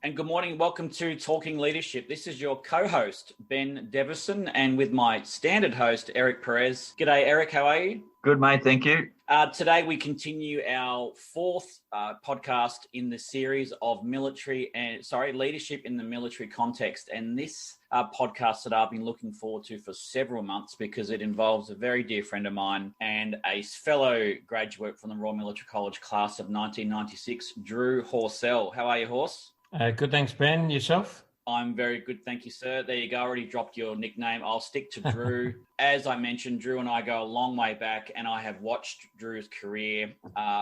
And good morning. Welcome to Talking Leadership. This is your co-host, Ben Deverson, and with my standard host, Eric Perez. G'day, Eric. How are you? Good, mate. Thank you. Today, we continue our fourth podcast in the series of leadership in the military context. And this podcast that I've been looking forward to for several months because it involves a very dear friend of mine and a fellow graduate from the Royal Military College class of 1996, Drew Horsell. How are you, Horse? Good, thanks, Ben. Yourself? I'm very good, thank you, sir. There you go. I already dropped your nickname. I'll stick to Drew. As I mentioned, Drew and I go a long way back, and I have watched Drew's career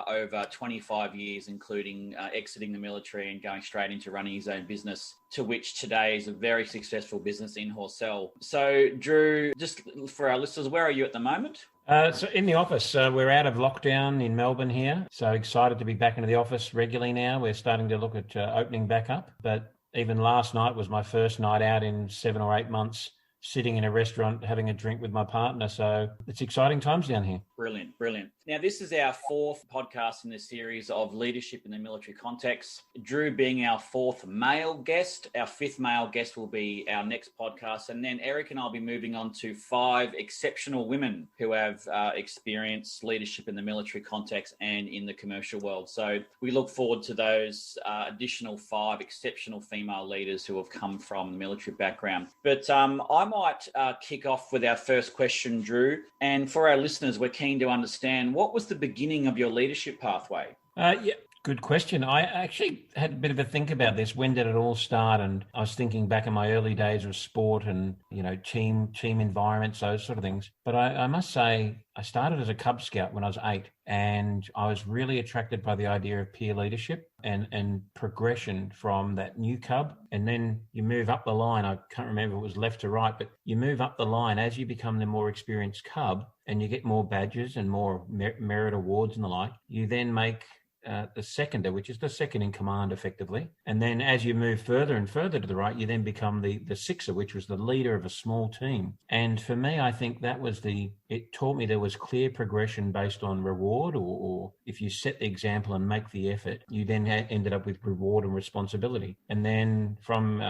over 25 years, including exiting the military and going straight into running his own business, to which today is a very successful business in Horsell. So, Drew, just for our listeners, where are you at the moment? So in the office, we're out of lockdown in Melbourne here. So excited to be back into the office regularly now. We're starting to look at opening back up. But even last night was my first night out in 7 or 8 months, sitting in a restaurant having a drink with my partner. So it's exciting times down here. Brilliant. Now, this is our fourth podcast in this series of leadership in the military context. Drew being our fourth male guest. Our fifth male guest will be our next podcast. And then Eric and I will be moving on to 5 exceptional women who have experienced leadership in the military context and in the commercial world. So we look forward to those additional 5 exceptional female leaders who have come from the military background. But I might kick off with our first question, Drew. And for our listeners, we're keen to understand, what was the beginning of your leadership pathway? Good question. I actually had a bit of a think about this. When did it all start? And I was thinking back in my early days of sport and, team environments, those sort of things. But I must say, I started as a Cub Scout when I was 8, and I was really attracted by the idea of peer leadership and progression from that new Cub. And then you move up the line. I can't remember if it was left to right, but you move up the line as you become the more experienced Cub and you get more badges and more merit awards and the like. You then make the seconder, which is the second in command effectively. And then as you move further and further to the right, you then become the sixer, which was the leader of a small team. And for me, I think that was it taught me there was clear progression based on reward, or if you set the example and make the effort, you then ended up with reward and responsibility. And then from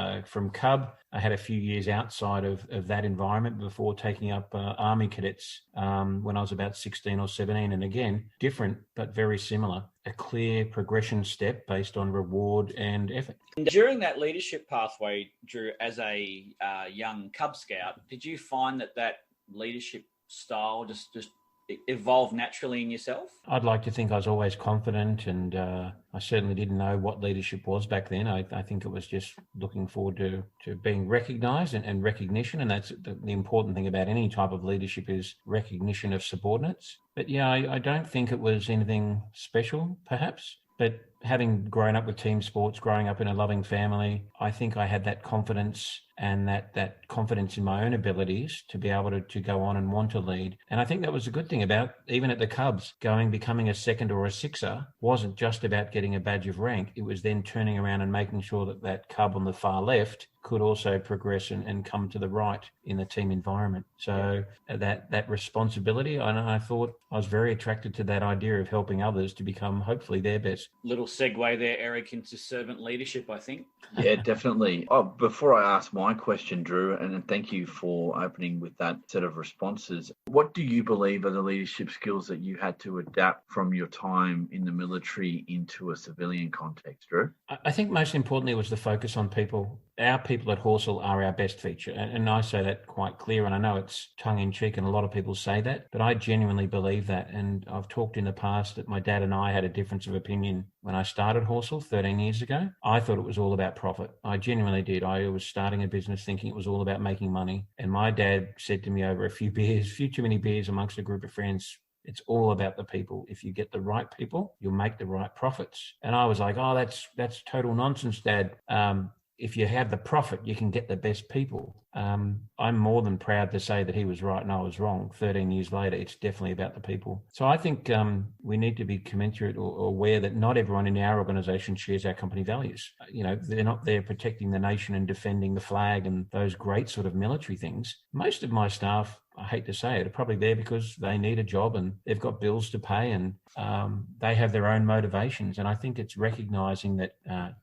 Cub, I had a few years outside of that environment before taking up Army cadets when I was about 16 or 17. And again, different, but very similar. A clear progression step based on reward and effort. During that leadership pathway, Drew, as a young Cub Scout, did you find that leadership style just evolved naturally in yourself? I'd like to think I was always confident, and I certainly didn't know what leadership was back then. I think it was just looking forward to being recognised and recognition, and that's the important thing about any type of leadership is recognition of subordinates. But yeah, I don't think it was anything special, perhaps. But having grown up with team sports, growing up in a loving family, I think I had that confidence and that confidence in my own abilities to be able to go on and want to lead. And I think that was a good thing about, even at the Cubs, becoming a second or a sixer wasn't just about getting a badge of rank. It was then turning around and making sure that Cub on the far left could also progress and come to the right in the team environment. So that responsibility, and I thought I was very attracted to that idea of helping others to become hopefully their best. Little segue there, Eric, into servant leadership, I think. Yeah, definitely. Before I ask my question, Drew, and thank you for opening with that set of responses, what do you believe are the leadership skills that you had to adapt from your time in the military into a civilian context, Drew? I think most importantly was the focus on people. Our people at Horsell are our best feature. And I say that quite clear, and I know it's tongue-in-cheek and a lot of people say that, but I genuinely believe that. And I've talked in the past that my dad and I had a difference of opinion when I started Horsell 13 years ago. I thought it was all about profit. I genuinely did. I was starting a business thinking it was all about making money. And my dad said to me over a few too many beers amongst a group of friends, it's all about the people. If you get the right people, you'll make the right profits. And I was like, oh, that's total nonsense, Dad. If you have the profit, you can get the best people. I'm more than proud to say that he was right and I was wrong. 13 years later, it's definitely about the people. So I think we need to be commensurate or aware that not everyone in our organisation shares our company values. They're not there protecting the nation and defending the flag and those great sort of military things. Most of my staff, I hate to say it, are probably there because they need a job and they've got bills to pay, and they have their own motivations. And I think it's recognising that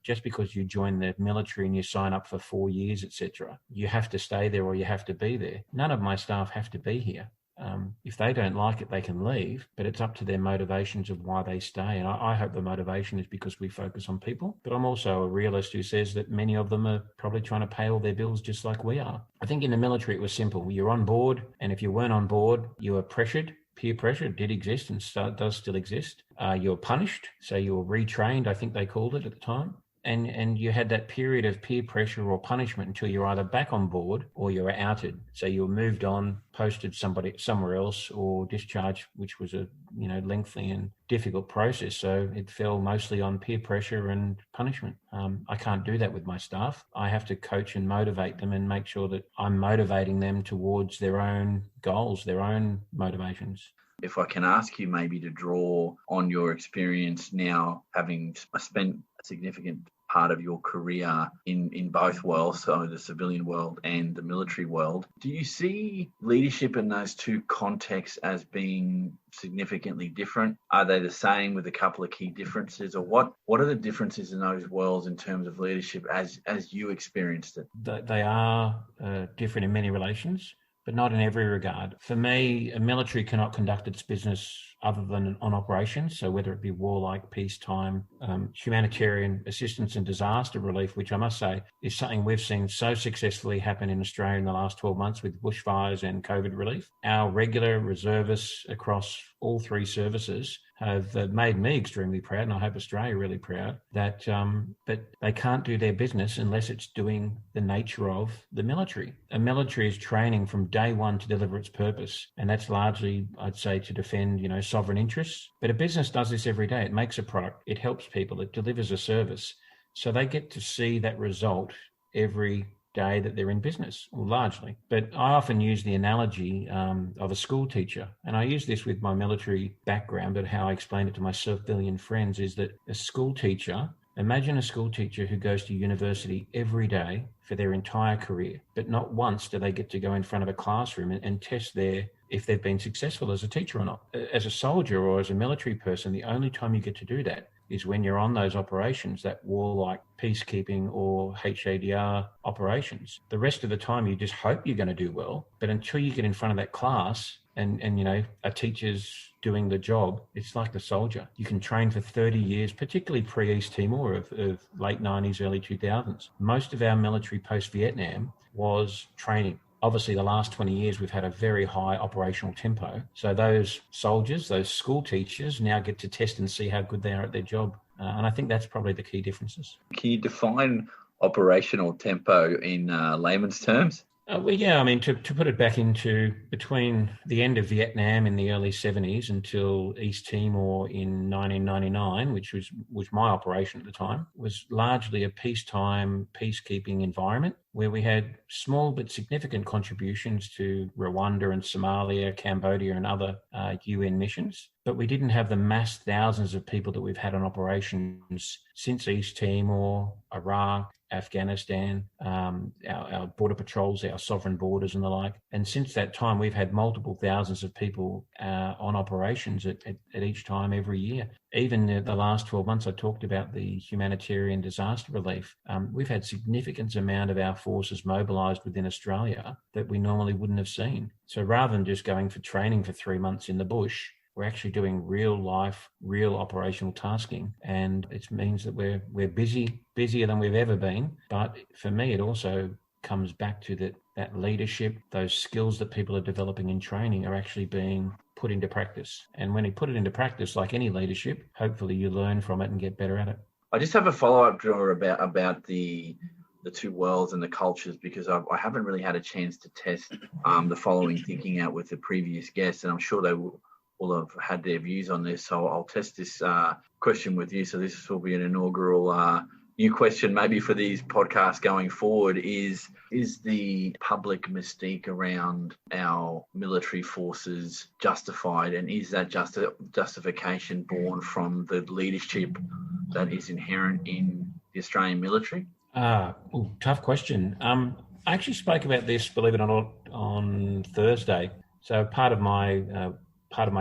just because you join the military and you sign up for 4 years, etc., you have to stay there or you have to be there. None of my staff have to be here. If they don't like it, they can leave, but it's up to their motivations of why they stay. And I hope the motivation is because we focus on people. But I'm also a realist who says that many of them are probably trying to pay all their bills just like we are. I think in the military, it was simple. You're on board, and if you weren't on board, you were pressured. Peer pressure did exist and does still exist. You were punished, so you were retrained, I think they called it at the time. And you had that period of peer pressure or punishment until you're either back on board or you were outed. So you were moved on, posted somewhere else, or discharged, which was a lengthy and difficult process. So it fell mostly on peer pressure and punishment. I can't do that with my staff. I have to coach and motivate them and make sure that I'm motivating them towards their own goals, their own motivations. If I can ask you maybe to draw on your experience now, having spent a significant part of your career in both worlds, so the civilian world and the military world, do you see leadership in those two contexts as being significantly different? Are they the same with a couple of key differences, or what are the differences in those worlds in terms of leadership as you experienced it? They are different in many relations, but not in every regard. For me, a military cannot conduct its business other than on operations. So whether it be warlike, peacetime, humanitarian assistance and disaster relief, which I must say is something we've seen so successfully happen in Australia in the last 12 months with bushfires and COVID relief. Our regular reservists across all three services have made me extremely proud, and I hope Australia really proud, that they can't do their business unless it's doing the nature of the military. A military is training from day one to deliver its purpose, and that's largely, I'd say, to defend, sovereign interests. But a business does this every day. It makes a product, it helps people, it delivers a service. So they get to see that result every day that they're in business, or largely. But I often use the analogy of a school teacher, and I use this with my military background, but how I explain it to my civilian friends is that a school teacher, imagine a school teacher who goes to university every day for their entire career, but not once do they get to go in front of a classroom and test if they've been successful as a teacher or not. As a soldier or as a military person, the only time you get to do that is when you're on those operations, that warlike peacekeeping or HADR operations. The rest of the time, you just hope you're going to do well. But until you get in front of that class and a teacher's doing the job, it's like the soldier. You can train for 30 years, particularly pre-East Timor of late 90s, early 2000s. Most of our military post-Vietnam was training. Obviously, the last 20 years, we've had a very high operational tempo. So those soldiers, those school teachers now get to test and see how good they are at their job. And I think that's probably the key differences. Can you define operational tempo in layman's terms? To put it back into between the end of Vietnam in the early 70s until East Timor in 1999, which was my operation at the time, was largely a peacetime, peacekeeping environment where we had small but significant contributions to Rwanda and Somalia, Cambodia and other UN missions. But we didn't have the mass thousands of people that we've had on operations since East Timor, Iraq, Afghanistan, our border patrols, our sovereign borders and the like. And since that time, we've had multiple thousands of people on operations at each time every year. Even the last 12 months, I talked about the humanitarian disaster relief. We've had significant amount of our forces mobilised within Australia that we normally wouldn't have seen. So rather than just going for training for 3 months in the bush, we're actually doing real life, real operational tasking. And it means that we're busier than we've ever been. But for me, it also comes back to that leadership, those skills that people are developing in training are actually being put into practice. And when you put it into practice, like any leadership, hopefully you learn from it and get better at it. I just have a follow-up, Drew, about the two worlds and the cultures, because I haven't really had a chance to test the following thinking out with the previous guests, and I'm sure they will have had their views on this. So I'll test this question with you. So this will be an inaugural new question maybe for these podcasts going forward is the public mystique around our military forces justified, and is that justification born from the leadership that is inherent in the Australian military? Tough question. I actually spoke about this, believe it or not, on Thursday. So part of my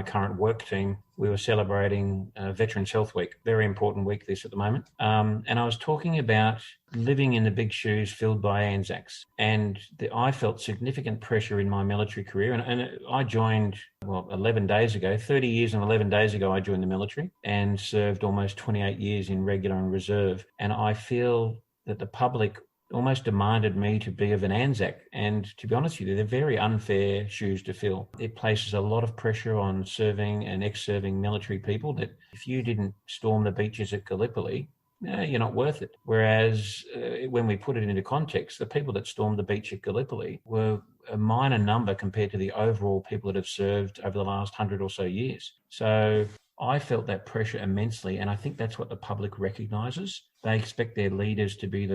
current work team, we were celebrating Veterans Health Week, very important week this at the moment. And I was talking about living in the big shoes filled by Anzacs. And I felt significant pressure in my military career. And I joined, 11 days ago, 30 years and 11 days ago, I joined the military and served almost 28 years in regular and reserve. And I feel that the public almost demanded me to be of an Anzac. And to be honest with you, they're very unfair shoes to fill. It places a lot of pressure on serving and ex-serving military people that if you didn't storm the beaches at Gallipoli, you're not worth it. Whereas when we put it into context, the people that stormed the beach at Gallipoli were a minor number compared to the overall people that have served over the last 100 or so years. So I felt that pressure immensely, and I think that's what the public recognises. They expect their leaders to be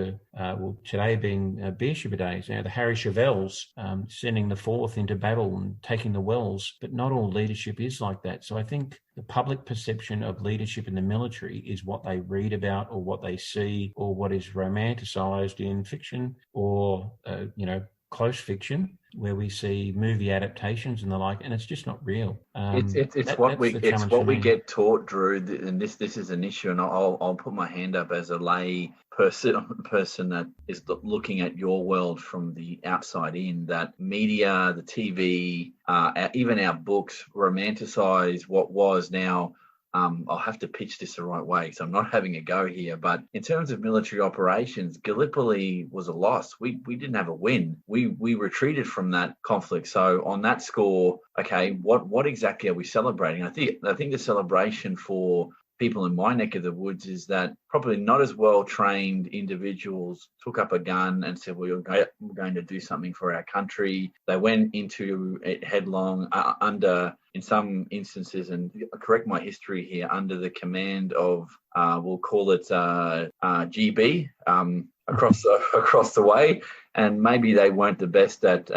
today being Beersheba Days, the Harry Chevelles sending the 4th into battle and taking the Wells, but not all leadership is like that. So I think the public perception of leadership in the military is what they read about or what they see or what is romanticised in fiction or, close fiction, where we see movie adaptations and the like, and it's just not real. It's what we get taught, Drew, and this is an issue. And I'll put my hand up as a lay person that is looking at your world from the outside in. That media, the TV, even our books romanticize what was. Now, I'll have to pitch this the right way, so I'm not having a go here. But in terms of military operations, Gallipoli was a loss. We didn't have a win. We retreated from that conflict. So on that score, okay, what exactly are we celebrating? I think the celebration for people in my neck of the woods is that probably not as well trained individuals took up a gun and said, we're going to do something for our country. They went into it headlong under, in some instances, and correct my history here, under the command of, we'll call it GB across the way. And maybe they weren't the best at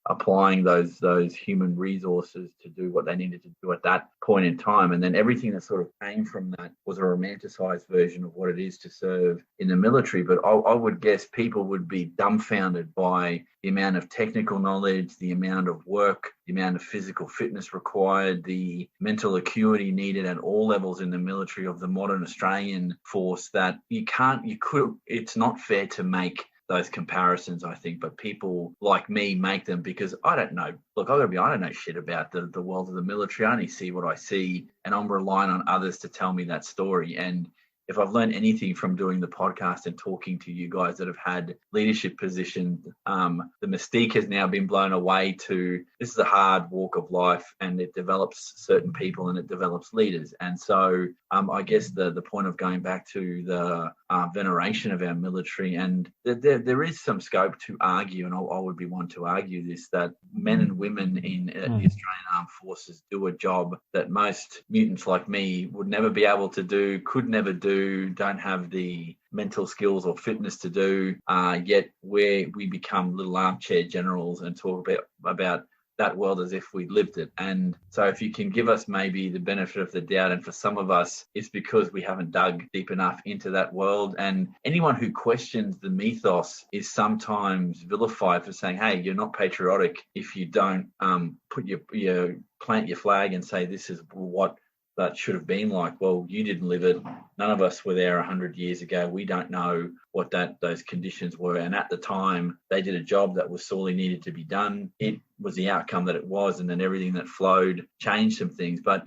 applying those human resources to do what they needed to do at that point in time. And then everything that sort of came from that was a romanticized version of what it is to serve in the military. But I would guess people would be dumbfounded by the amount of technical knowledge, the amount of work, the amount of physical fitness required, the mental acuity needed at all levels in the military of the modern Australian force, that it's not fair to make those comparisons, I think, but people like me make them because I don't know. Look, I don't know shit about the world of the military. I only see what I see, and I'm relying on others to tell me that story. And if I've learned anything from doing the podcast and talking to you guys that have had leadership positions, the mystique has now been blown away to this is a hard walk of life, and it develops certain people and it develops leaders. And so I guess the point of going back to the veneration of our military, and there is some scope to argue, and I would be one to argue this, that men and women in the Australian Armed Forces do a job that most mutants like me would never be able to do, could never do, don't have the mental skills or fitness to do, yet we become little armchair generals and talk about that world as if we lived it. And so if you can give us maybe the benefit of the doubt, and for some of us it's because we haven't dug deep enough into that world, and anyone who questions the mythos is sometimes vilified for saying, hey, you're not patriotic if you don't plant your flag and say this is what that should have been like. Well, you didn't live it. None of us were there 100 years ago. We don't know what those conditions were. And at the time, they did a job that was sorely needed to be done. It was the outcome that it was, and then everything that flowed changed some things. But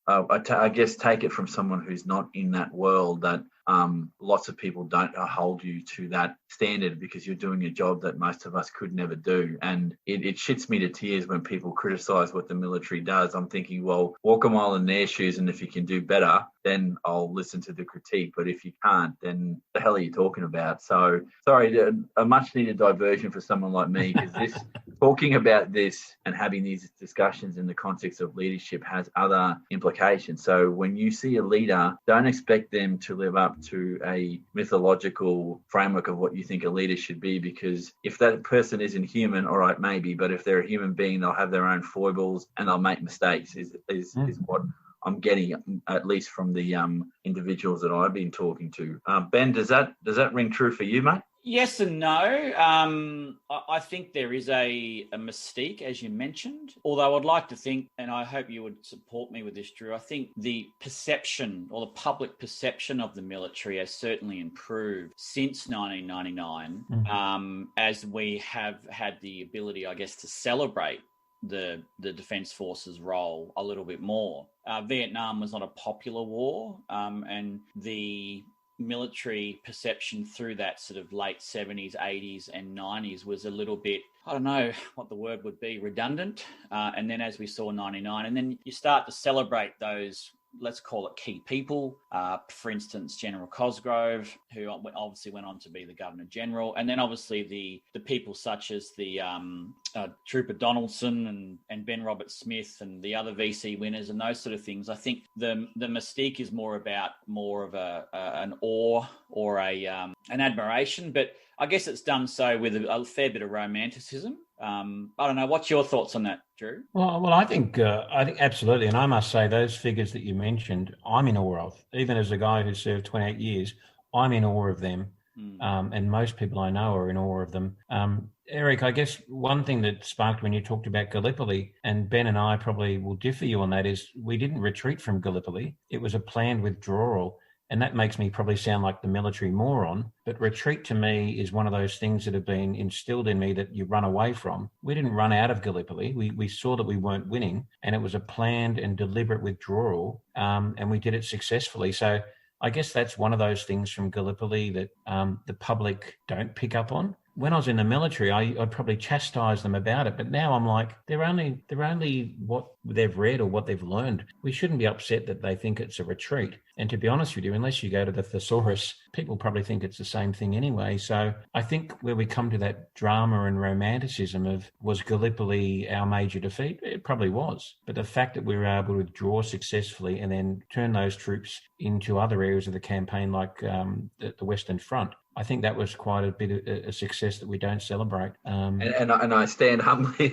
I guess take it from someone who's not in that world that lots of people don't hold you to that standard because you're doing a job that most of us could never do. And it shits me to tears when people criticize what the military does. I'm thinking, well, walk a mile in their shoes, and if you can do better, then I'll listen to the critique. But if you can't, then the hell are you talking about? So sorry, a much needed diversion for someone like me, because talking about this and having these discussions in the context of leadership has other implications. So when you see a leader, don't expect them to live up to a mythological framework of what you think a leader should be, because if that person isn't human, all right, maybe, but if they're a human being, they'll have their own foibles and they'll make mistakes, is what I'm getting, at least from the individuals that I've been talking to. Ben, does that ring true for you, mate? Yes and no. I think there is a mystique, as you mentioned, although I'd like to think, and I hope you would support me with this, Drew, I think the perception or the public perception of the military has certainly improved since 1999, as we have had the ability, I guess, to celebrate the Defence Force's role a little bit more. Vietnam was not a popular war, and the military perception through that sort of late 70s, 80s and 90s was a little bit, I don't know what the word would be, redundant. And then as we saw 99, and then you start to celebrate those, let's call it key people. For instance, General Cosgrove, who obviously went on to be the Governor General. And then obviously the people such as the Trooper Donaldson and Ben Roberts-Smith and the other VC winners and those sort of things. I think the mystique is more of an awe or an admiration, but I guess it's done so with a fair bit of romanticism. I don't know. What's your thoughts on that, Drew? Well, I think absolutely, and I must say those figures that you mentioned, I'm in awe of. Even as a guy who served 28 years, I'm in awe of them, and most people I know are in awe of them. Eric, I guess one thing that sparked when you talked about Gallipoli, and Ben and I probably will differ you on that, is we didn't retreat from Gallipoli. It was a planned withdrawal. And that makes me probably sound like the military moron, but retreat to me is one of those things that have been instilled in me that you run away from. We didn't run out of Gallipoli. We saw that we weren't winning, and it was a planned and deliberate withdrawal, and we did it successfully. So I guess that's one of those things from Gallipoli that the public don't pick up on. When I was in the military, I'd probably chastise them about it, but now I'm like, they're only what they've read or what they've learned. We shouldn't be upset that they think it's a retreat. And to be honest with you, unless you go to the thesaurus, people probably think it's the same thing anyway. So I think where we come to that drama and romanticism of, was Gallipoli our major defeat? It probably was. But the fact that we were able to withdraw successfully and then turn those troops into other areas of the campaign, like the Western Front, I think that was quite a bit of a success that we don't celebrate. And I stand humbly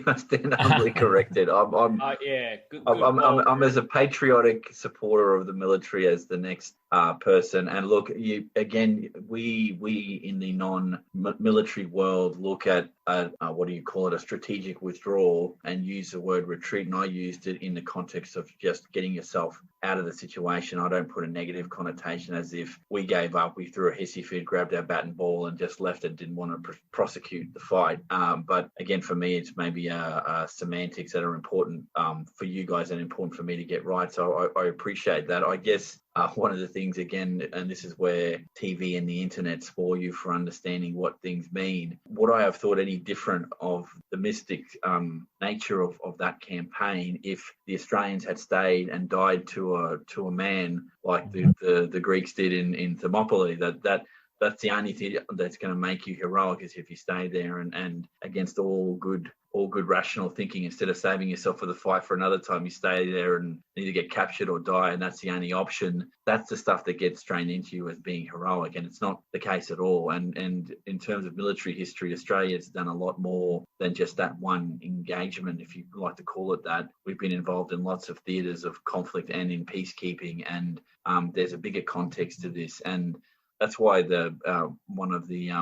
corrected. I'm as a patriotic supporter of the military as the next person. And look, we in the non-military world look at what do you call it, a strategic withdrawal, and use the word retreat. And I used it in the context of just getting yourself out of the situation. I don't put a negative connotation as if we gave up, we threw a hissy fit, grabbed our bat and ball and just left and didn't want to prosecute the fight. But again, for me, it's maybe semantics that are important for you guys and important for me to get right. So I appreciate that. I guess one of the things, again, and this is where TV and the internet spoil you for understanding what things mean. Would I have thought any different of the mystic nature of that campaign if the Australians had stayed and died to a man like the Greeks did in Thermopylae? That's the only thing that's going to make you heroic, is if you stay there and against all good rational thinking, instead of saving yourself for the fight for another time, you stay there and either get captured or die, and that's the only option. That's the stuff that gets trained into you as being heroic, and it's not the case at all. And in terms of military history, Australia's done a lot more than just that one engagement, if you like to call it that. We've been involved in lots of theatres of conflict and in peacekeeping, and there's a bigger context to this. And that's why one of the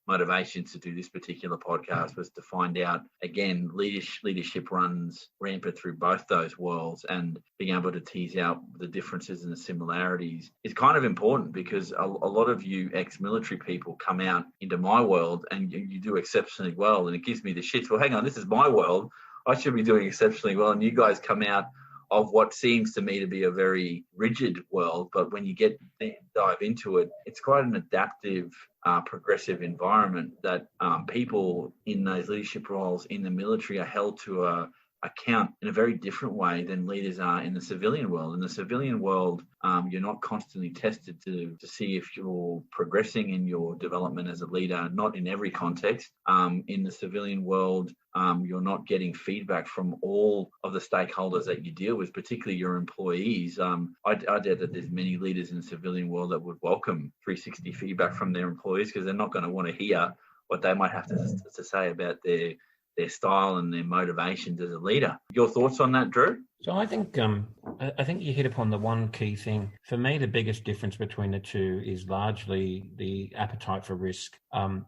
motivations to do this particular podcast was to find out, again, leadership runs rampant through both those worlds, and being able to tease out the differences and the similarities is kind of important, because a lot of you ex-military people come out into my world and you do exceptionally well, and it gives me the shits. Well, hang on, this is my world. I should be doing exceptionally well, and you guys come out of what seems to me to be a very rigid world, but when you dive into it, it's quite an adaptive, progressive environment that people in those leadership roles in the military are held to a account in a very different way than leaders are in the civilian world. In the civilian world, you're not constantly tested to see if you're progressing in your development as a leader, not in every context. In the civilian world, you're not getting feedback from all of the stakeholders that you deal with, particularly your employees. I doubt that there's many leaders in the civilian world that would welcome 360 feedback from their employees, because they're not going to want to hear what they might have to say about their style and their motivations as a leader. Your thoughts on that, Drew? So I think you hit upon the one key thing. For me, the biggest difference between the two is largely the appetite for risk.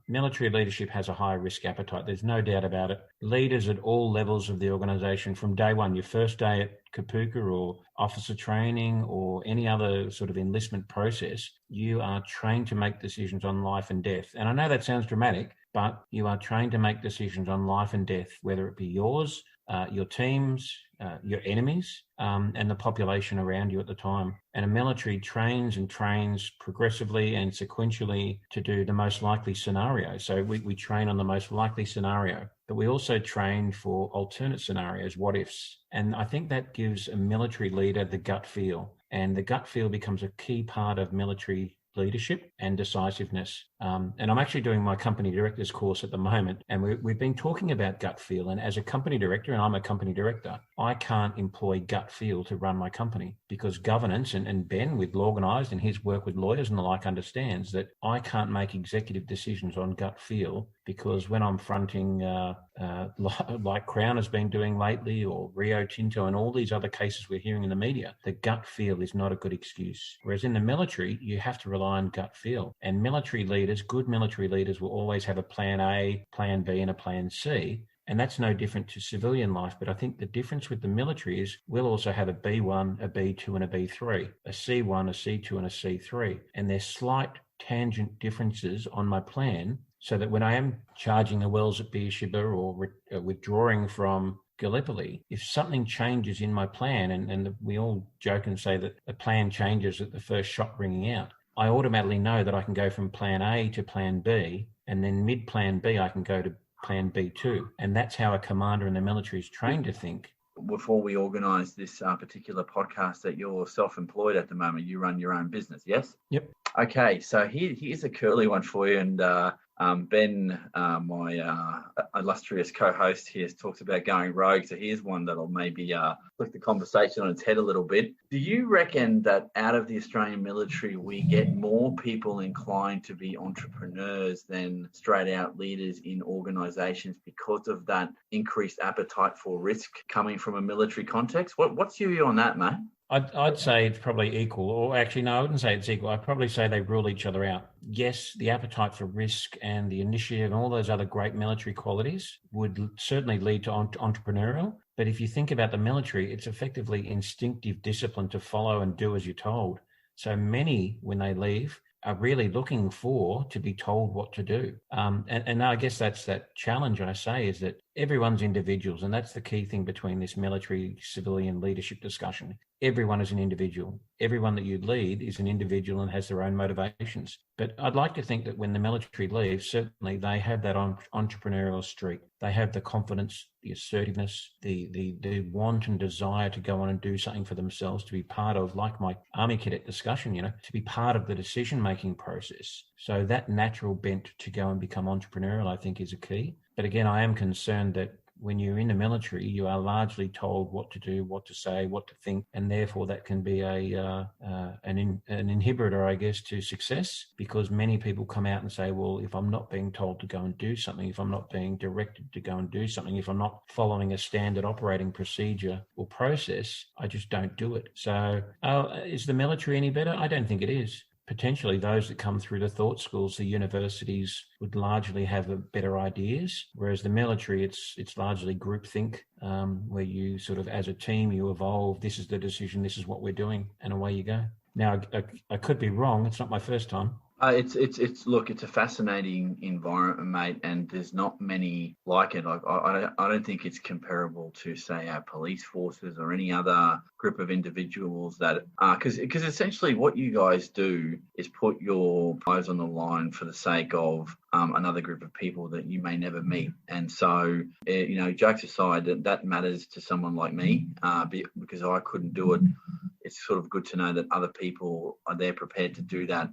Military leadership has a high risk appetite. There's no doubt about it. Leaders at all levels of the organisation, from day one, your first day at Kapuka or officer training or any other sort of enlistment process, you are trained to make decisions on life and death. And I know that sounds dramatic, but you are trained to make decisions on life and death, whether it be yours, your team's, your enemies, and the population around you at the time. And a military trains progressively and sequentially to do the most likely scenario. So we train on the most likely scenario, but we also train for alternate scenarios, what ifs. And I think that gives a military leader the gut feel. And the gut feel becomes a key part of military leadership and decisiveness. And I'm actually doing my company director's course at the moment, and we've been talking about gut feel. And as a company director, and I'm a company director, I can't employ gut feel to run my company, because governance, and Ben with Lawganised and his work with lawyers and the like understands that I can't make executive decisions on gut feel, because when I'm fronting like Crown has been doing lately, or Rio Tinto and all these other cases we're hearing in the media, the gut feel is not a good excuse. Whereas in the military, you have to rely on gut feel. And military leaders, good military leaders, will always have a plan A, plan B, and a plan C. And that's no different to civilian life. But I think the difference with the military is we'll also have a B1, a B2, and a B3, a C1, a C2, and a C3. And there's slight tangent differences on my plan, so that when I am charging the wells at Beersheba or withdrawing from Gallipoli, if something changes in my plan, and we all joke and say that the plan changes at the first shot ringing out, I automatically know that I can go from plan A to plan B, and then mid-plan B, I can go to plan B2. And that's how a commander in the military is trained to think. Before we organised this particular podcast, that you're self-employed at the moment, you run your own business, yes? Yep. Okay, so here's a curly one for you, and Ben, my illustrious co-host here, has talked about going rogue, so here's one that'll maybe flip the conversation on its head a little bit. Do you reckon that out of the Australian military, we get more people inclined to be entrepreneurs than straight-out leaders in organisations because of that increased appetite for risk coming from a military context? What's your view on that, mate? I'd say it's probably equal, or actually, no, I wouldn't say it's equal. I'd probably say they rule each other out. Yes, the appetite for risk and the initiative and all those other great military qualities would certainly lead to entrepreneurial. But if you think about the military, it's effectively instinctive discipline to follow and do as you're told. So many, when they leave, are really looking to be told what to do. And I guess that's that challenge I say, is that everyone's individuals. And that's the key thing between this military civilian leadership discussion. Everyone is an individual. Everyone that you lead is an individual and has their own motivations. But I'd like to think that when the military leaves, certainly they have that entrepreneurial streak. They have the confidence, the assertiveness, the want and desire to go on and do something for themselves, to be part of, like my Army cadet discussion, to be part of the decision-making process. So that natural bent to go and become entrepreneurial, I think, is a key. But again, I am concerned that when you're in the military, you are largely told what to do, what to say, what to think, and therefore that can be an inhibitor, I guess, to success, because many people come out and say, well, if I'm not being told to go and do something, if I'm not being directed to go and do something, if I'm not following a standard operating procedure or process, I just don't do it. So is the military any better? I don't think it is. Potentially those that come through the thought schools, the universities, would largely have better ideas, whereas the military, it's largely groupthink, where you sort of, as a team, you evolve, this is the decision, this is what we're doing, and away you go. Now, I could be wrong. It's not my first time. It's a fascinating environment, mate, and there's not many like it. Like I don't think it's comparable to, say, our police forces or any other group of individuals that because essentially what you guys do is put your lives on the line for the sake of another group of people that you may never meet. And so, jokes aside, that matters to someone like me because I couldn't do it. It's sort of good to know that other people are there prepared to do that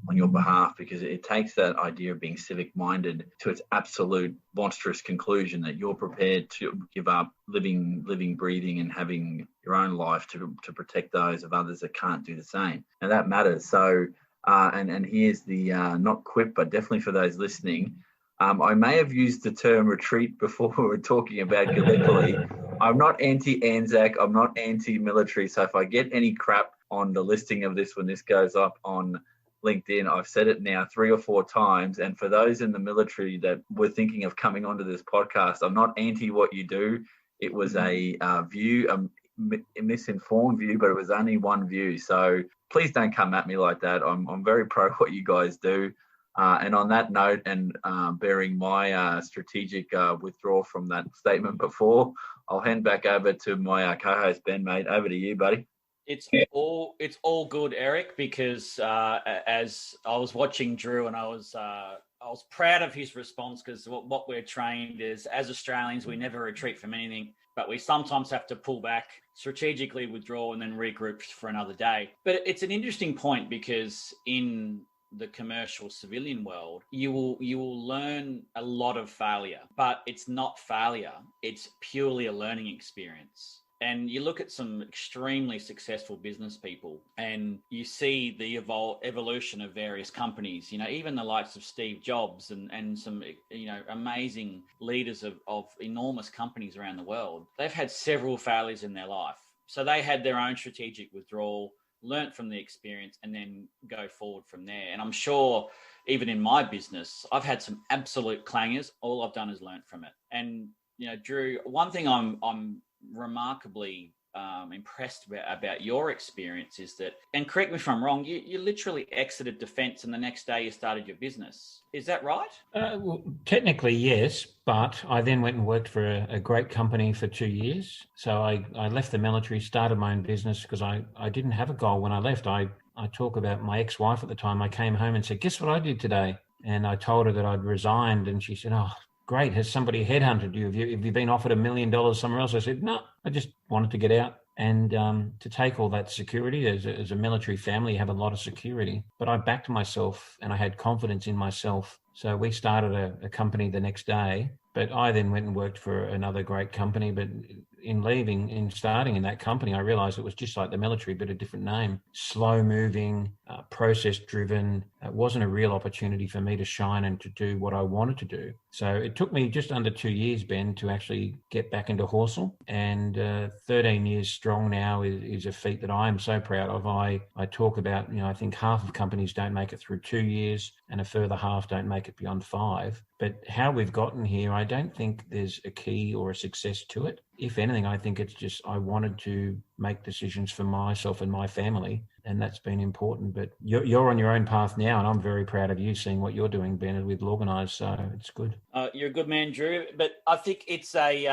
on your behalf, because it takes that idea of being civic-minded to its absolute monstrous conclusion that you're prepared to give up living, breathing, and having your own life to protect those of others that can't do the same. And that matters. So, and here's the not quip, but definitely for those listening. I may have used the term retreat before we were talking about Gallipoli. I'm not anti-Anzac. I'm not anti-military. So if I get any crap on the listing of this when this goes up on LinkedIn, I've said it now 3 or 4 times. And for those in the military that were thinking of coming onto this podcast, I'm not anti what you do. It was a view, a misinformed view, but it was only one view. So please don't come at me like that. I'm very pro what you guys do. And on that note, and bearing my strategic withdrawal from that statement before, I'll hand back over to my co-host, Ben, mate. Over to you, buddy. It's all good, Eric, because as I was watching Drew, and I was proud of his response, because what we're trained is, as Australians, we never retreat from anything, but we sometimes have to pull back, strategically withdraw, and then regroup for another day. But it's an interesting point, because in the commercial civilian world, you will learn a lot of failure, but it's not failure. It's purely a learning experience. And you look at some extremely successful business people, and you see the evolution of various companies, even the likes of Steve Jobs and some, amazing leaders of enormous companies around the world. They've had several failures in their life. So they had their own strategic withdrawal, learnt from the experience, and then go forward from there. And I'm sure even in my business, I've had some absolute clangers. All I've done is learnt from it. And, Drew, one thing I'm remarkably impressed about your experience is that, and correct me if I'm wrong, you literally exited defence and the next day you started your business. Is that right? Well, technically, yes, but I then went and worked for a great company for 2 years. So I left the military, started my own business, because I didn't have a goal when I left. I talk about my ex-wife at the time. I came home and said, guess what I did today? And I told her that I'd resigned, and she said, oh, great. Has somebody headhunted you? Have you been offered $1 million somewhere else? I said, no, I just wanted to get out and to take all that security. As a military family, you have a lot of security. But I backed myself and I had confidence in myself. So we started a company the next day. But I then went and worked for another great company. But in starting in that company, I realized it was just like the military, but a different name. Slow moving, process driven. It wasn't a real opportunity for me to shine and to do what I wanted to do. So it took me just under 2 years, Ben, to actually get back into Horsell. And 13 years strong now is a feat that I am so proud of. I talk about, I think half of companies don't make it through 2 years and a further half don't make it beyond 5. But how we've gotten here, I don't think there's a key or a success to it. If anything, I think it's just I wanted to make decisions for myself and my family, and that's been important. But you're on your own path now, and I'm very proud of you seeing what you're doing, Ben, with Lawganised. So it's good. You're a good man, Drew. But I think it's a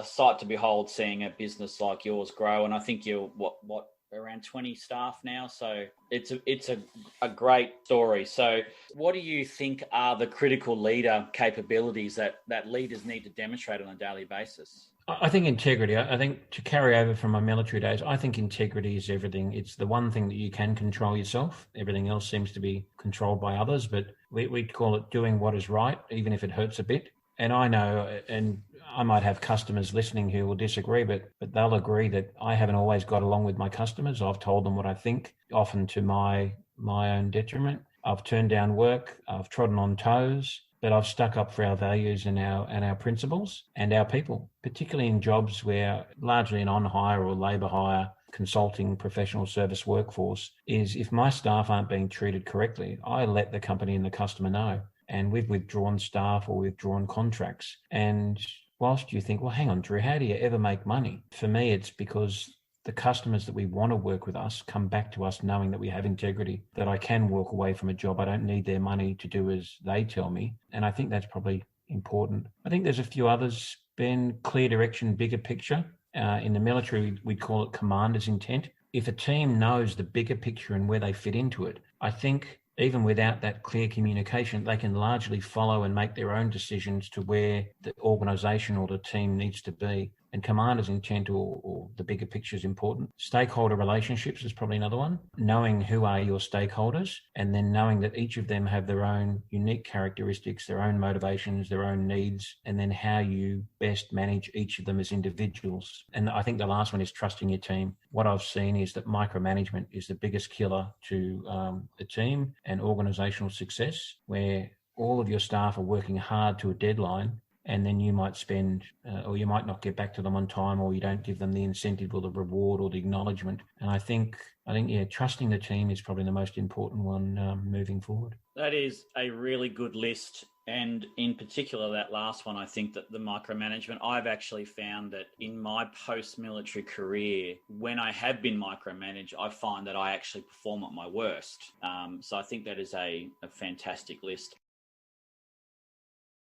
sight to behold seeing a business like yours grow. And I think you're what around 20 staff now. So it's a great story. So what do you think are the critical leader capabilities that leaders need to demonstrate on a daily basis? I think integrity. I think to carry over from my military days, I think integrity is everything. It's the one thing that you can control yourself. Everything else seems to be controlled by others, but we call it doing what is right, even if it hurts a bit. And I know, and I might have customers listening who will disagree, but they'll agree that I haven't always got along with my customers. I've told them what I think, often to my own detriment. I've turned down work. I've trodden on toes. But I've stuck up for our values and our principles and our people, particularly in jobs where largely an on-hire or labour hire consulting professional service workforce is, if my staff aren't being treated correctly, I let the company and the customer know. And we've withdrawn staff or withdrawn contracts. And whilst you think, well, hang on, Drew, how do you ever make money? For me, it's because the customers that we want to work with us come back to us knowing that we have integrity, that I can walk away from a job. I don't need their money to do as they tell me. And I think that's probably important. I think there's a few others, Ben. Clear direction, bigger picture. In the military, we call it commander's intent. If a team knows the bigger picture and where they fit into it, I think even without that clear communication, they can largely follow and make their own decisions to where the organisation or the team needs to be. And commander's intent or the bigger picture is important. Stakeholder relationships is probably another one. Knowing who are your stakeholders and then knowing that each of them have their own unique characteristics, their own motivations, their own needs, and then how you best manage each of them as individuals. And I think the last one is trusting your team. What I've seen is that micromanagement is the biggest killer to the team and organisational success, where all of your staff are working hard to a deadline, and then you might spend, or you might not get back to them on time, or you don't give them the incentive or the reward or the acknowledgement. And I think, trusting the team is probably the most important one moving forward. That is a really good list. And in particular, that last one, I think that the micromanagement, I've actually found that in my post-military career, when I have been micromanaged, I find that I actually perform at my worst. So I think that is a fantastic list.